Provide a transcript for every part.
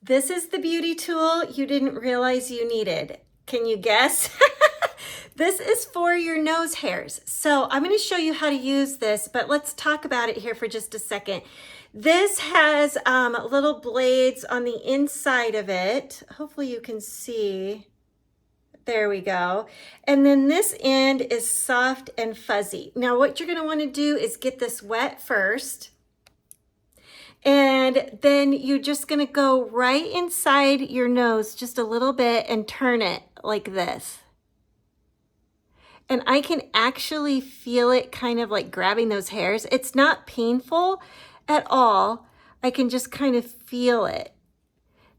This is the beauty tool you didn't realize you needed. Can you guess? This is for your nose hairs. So I'm going to show you how to use this, but let's talk about it here for just a second. This has little blades on the inside of it. Hopefully you can see. There we go. And then this end is soft and fuzzy. Now what you're going to want to do is get this wet first. And then you're just gonna go right inside your nose just a little bit and turn it like this. And I can actually feel it kind of like grabbing those hairs. It's not painful at all. I can just kind of feel it.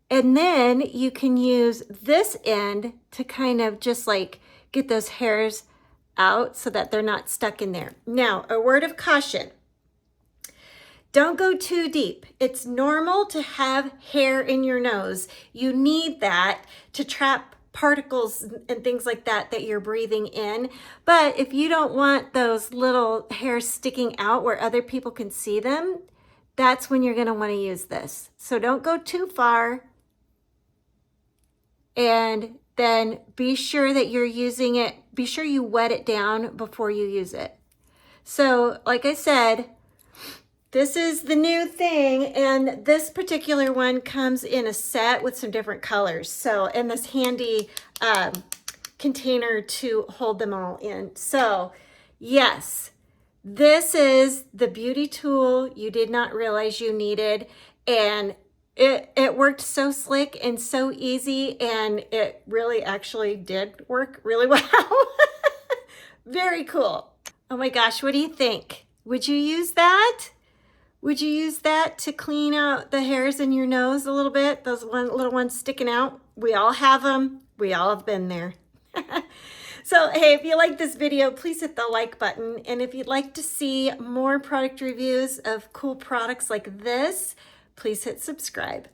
And then you can use this end to kind of just like get those hairs out so that they're not stuck in there. Now, a word of caution. Don't go too deep. It's normal to have hair in your nose. You need that to trap particles and things like that that you're breathing in. But if you don't want those little hairs sticking out where other people can see them, that's when you're going to want to use this. So don't go too far. And then be sure that you're using it. Be sure you wet it down before you use it. So like I said, this is the new thing, and this particular one comes in a set with some different colors. So, and this handy container to hold them all in. So, yes, this is the beauty tool you did not realize you needed, and it worked so slick and so easy, and it really actually did work really well. Very cool. Oh my gosh, what do you think? Would you use that? Would you use that to clean out the hairs in your nose a little bit? Those little ones sticking out? We all have them. We all have been there. So, hey, if you like this video, please hit the like button. And if you'd like to see more product reviews of cool products like this, please hit subscribe.